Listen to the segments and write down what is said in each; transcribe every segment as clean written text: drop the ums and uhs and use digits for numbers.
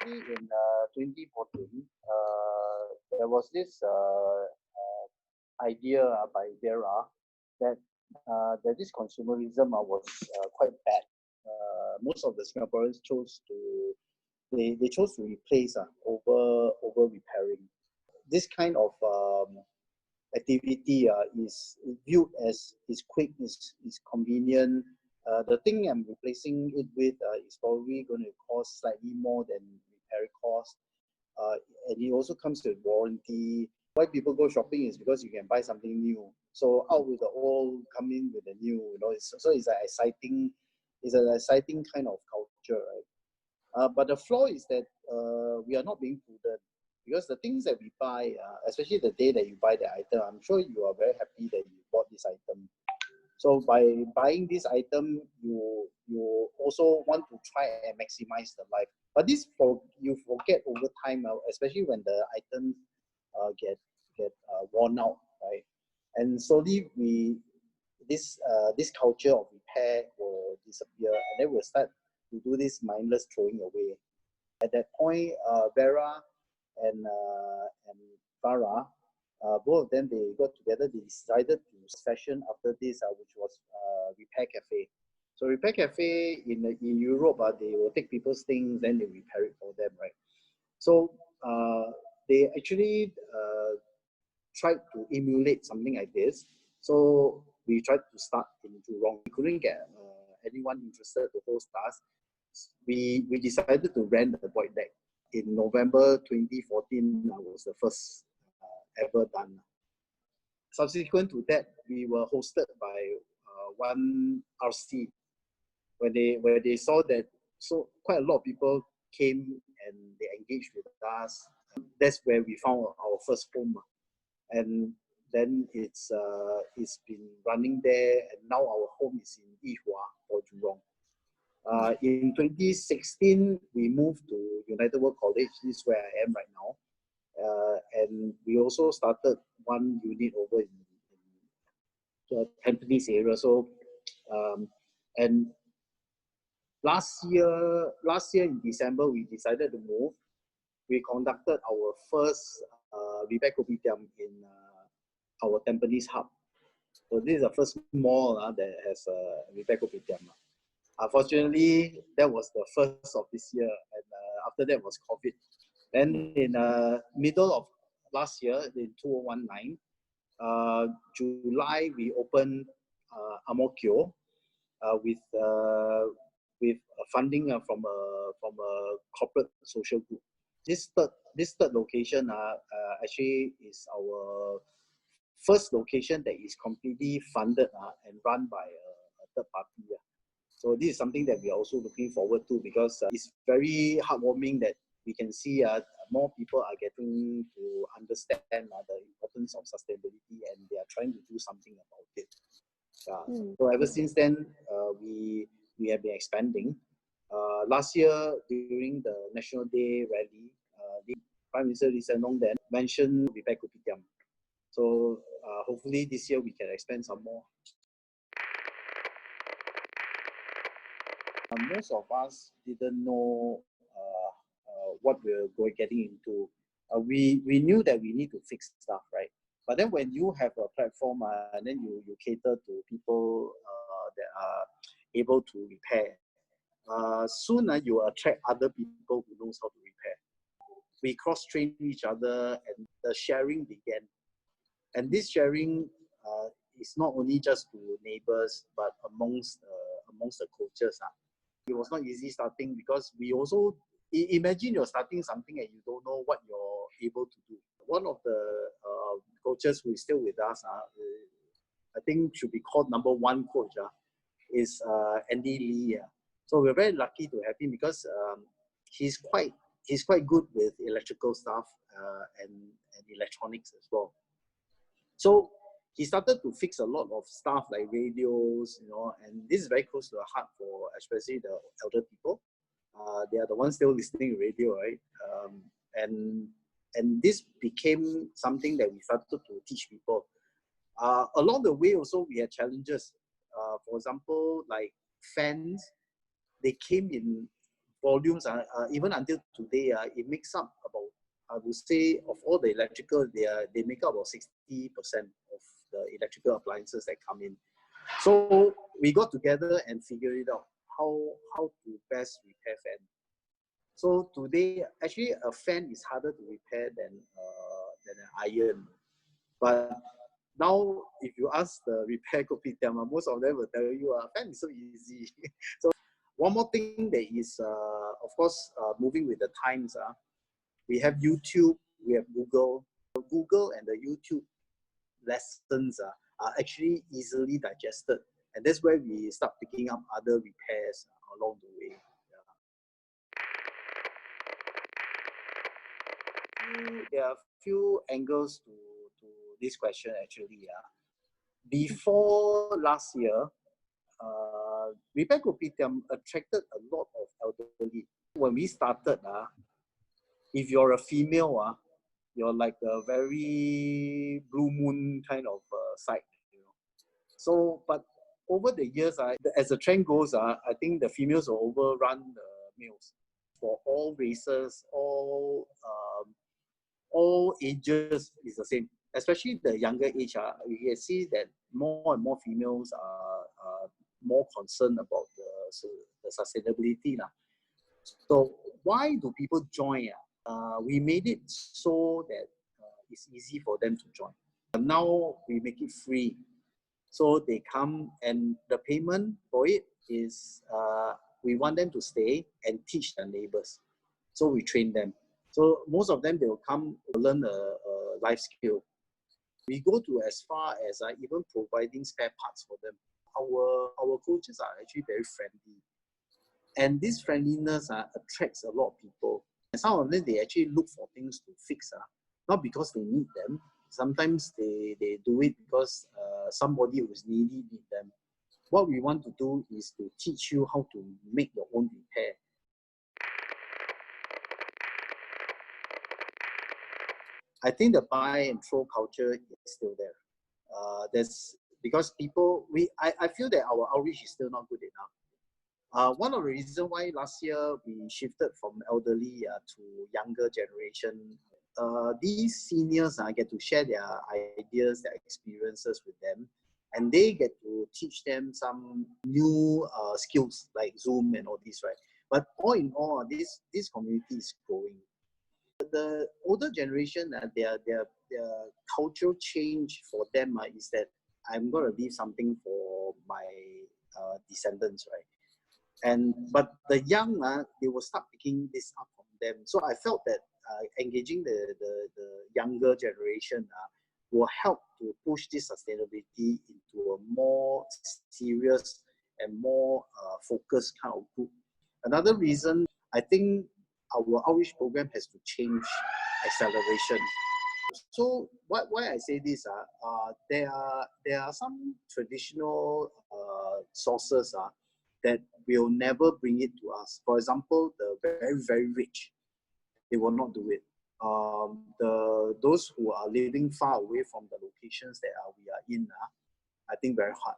Actually, in 2014, there was this idea by Vera that that this consumerism was quite bad. Most of the Singaporeans chose to they chose to replace over repairing. This kind of activity is viewed as is quick, is convenient. The thing I'm replacing it with is probably going to cost slightly more than repair cost. And it also comes with warranty. Why people go shopping is because you can buy something new. So out with the old, come in with the new. So it's an exciting kind of culture, right? But the flaw is that we are not being prudent because the things that we buy, especially the day that you buy the item, I'm sure you are very happy that you bought this item. So by buying this item, you also want to try and maximize the life. But you forget over time, especially when the items get worn out, right? And slowly this culture of repair will disappear, and then we'll start to do this mindless throwing away. At that point, Vera and Farah, both of them, they got together. They decided to session after this, which was Repair Cafe. So Repair Cafe in Europe, they will take people's things, then they repair it for them, right? So they actually tried to emulate something like this. So we tried to start in Jurong. We couldn't get anyone interested to host us. We decided to rent the void deck. In November 2014, was the first ever done. Subsequent to that, we were hosted by one RC where they saw that so quite a lot of people came and they engaged with us. That's where we found our first home, and then it's been running there, and now our home is in Yihua or Jurong. In 2016, we moved to United World College. This is where I am right now. And we also started one unit over in the Tampines area. So, and last year in December, we decided to move. We conducted our first Repair Kopitiam in our Tampines hub. So this is the first mall that has a Repair Kopitiam. Unfortunately, that was the first of this year, and after that was COVID. Then in middle of last year, in 2019, July, we opened Amokyo with funding from a corporate social group. This third location actually is our first location that is completely funded and run by a third party. So this is something that we are also looking forward to, because it's very heartwarming that we can see more people are getting to understand the importance of sustainability, and they are trying to do something about it. So ever since then, we have been expanding. Last year, during the National Day rally, the Prime Minister Lee Hsien Loong then mentioned Repair Kopitiam. So hopefully this year we can expand some more. Most of us didn't know what we were getting into. We knew that we need to fix stuff, right? But then when you have a platform and then you cater to people that are able to repair, soon you attract other people who knows how to repair. We cross-train each other, and the sharing began. And this sharing is not only just to neighbors, but amongst the coaches. It was not easy starting, because we also imagine you're starting something and you don't know what you're able to do. One of the coaches who is still with us, I think should be called number one coach, is Andy Lee. So we're very lucky to have him, because he's quite good with electrical stuff and electronics as well. So he started to fix a lot of stuff like radios, and this is very close to the heart for especially the elder people. They are the ones still listening to radio, right? And this became something that we started to teach people. Along the way also, we had challenges. For example, like fans, they came in volumes are even until today, it makes up about, I would say, of all the electrical, they make up about 60% of the electrical appliances that come in. So we got together and figured it out how to best repair fan. So today, actually, a fan is harder to repair than an iron. But now, if you ask the repair kopitiam, most of them will tell you, fan is so easy. So one more thing that is, of course, moving with the times. We have YouTube, we have Google. Google and the YouTube lessons are actually easily digested. And that's where we start picking up other repairs along the way. There are a few angles to this question actually. Before last year, Repair Kopitiam attracted a lot of elderly. When we started, if you're a female, you're like a very blue moon kind of sight. So, but over the years, as the trend goes, I think the females will overrun the males. For all races, all ages is the same. Especially the younger age, you can see that more and more females are more concerned about the sustainability. So why do people join? We made it so that it's easy for them to join. Now we make it free. So they come, and the payment for it is we want them to stay and teach their neighbors. So we train them. So most of them, they will come to learn a life skill. We go to as far as even providing spare parts for them. Our coaches are actually very friendly. And this friendliness attracts a lot of people. And some of them, they actually look for things to fix, not because they need them. Sometimes they do it because somebody who's needy need them. What we want to do is to teach you how to make your own repair. I think the buy and throw culture is still there. There's because people, I feel that our outreach is still not good enough. One of the reasons why last year we shifted from elderly to younger generation, these seniors get to share their ideas, their experiences with them, and they get to teach them some new skills like Zoom and all this, right? But all in all, this community is growing. The older generation, their cultural change for them is that I'm going to leave something for my descendants, right? But the young, they will start picking this up from them. So I felt that engaging the younger generation will help to push this sustainability into a more serious and more focused kind of group. Another reason, I think our outreach program has to change acceleration. So why I say this, there are some traditional sources that will never bring it to us. For example, the very, very rich, they will not do it. Those who are living far away from the locations that we are in, I think very hard.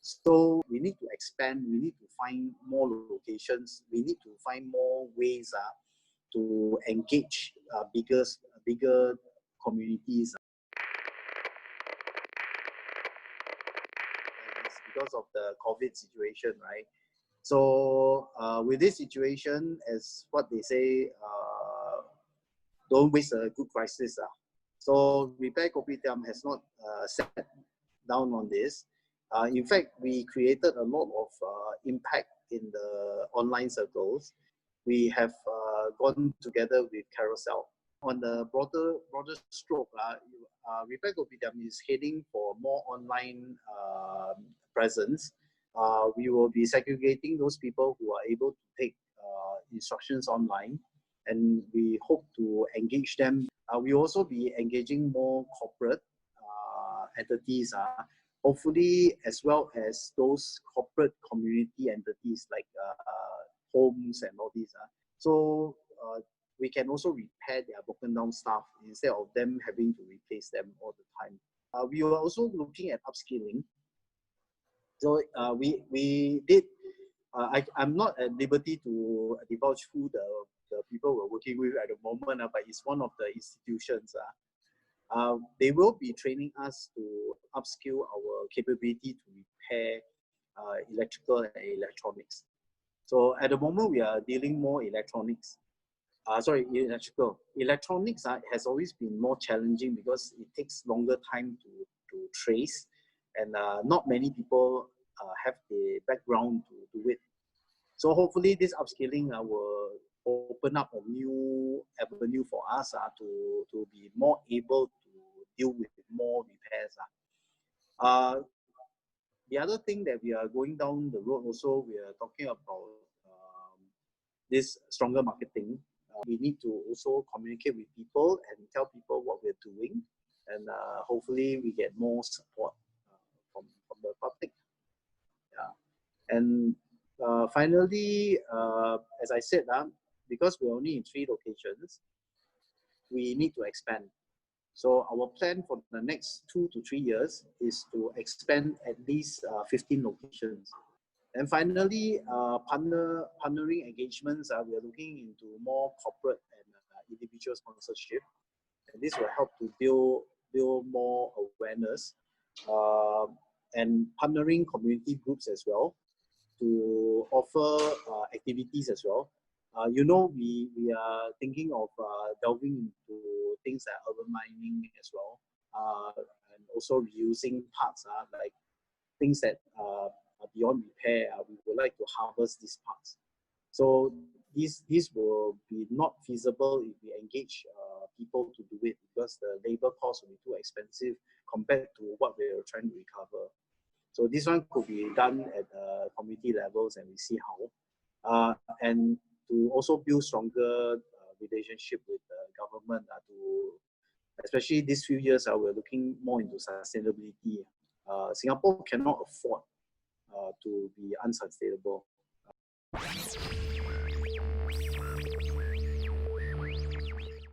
So we need to expand, we need to find more locations, we need to find more ways to engage bigger communities. It's because of the COVID situation, right? So with this situation, as what they say, don't waste a good crisis. So Repair Kopitiam has not sat down on this. In fact, we created a lot of impact in the online circles. We have gone together with Carousel. On the broader stroke, Repair Kopitiam is heading for more online presence. We will be segregating those people who are able to take instructions online, and we hope to engage them. We also be engaging more corporate entities, hopefully, as well as those corporate community entities like homes and all these. So we can also repair their broken down stuff instead of them having to replace them all the time. We are also looking at upskilling. So we did I'm not at liberty to divulge who the people we're working with at the moment, but it's one of the institutions. They will be training us to upskill our capability to repair electrical and electronics. So at the moment, we are dealing more electronics. Electrical. Electronics has always been more challenging because it takes longer time to trace, and not many people have the background to do it. So hopefully this upskilling will open up a new avenue for us to be more able to deal with more repairs. The other thing that we are going down the road also, we are talking about this stronger marketing. We need to also communicate with people and tell people what we're doing, and hopefully we get more support from the public. Yeah. And finally, as I said, because we're only in 3 locations, we need to expand. So our plan for the next 2 to 3 years is to expand at least 15 locations. And finally, partnering engagements, we are looking into more corporate and individual sponsorship. And this will help to build more awareness, and partnering community groups as well to offer activities as well. We are thinking of delving into things like urban mining as well, and also reusing parts, like things that are beyond repair. We would like to harvest these parts. So these will be not feasible if we engage people to do it, because the labor cost will be too expensive compared to what we're trying to recover. So this one could be done at community levels, and we see how. And to also build stronger relationship with the government, especially these few years, we're looking more into sustainability. Singapore cannot afford to be unsustainable.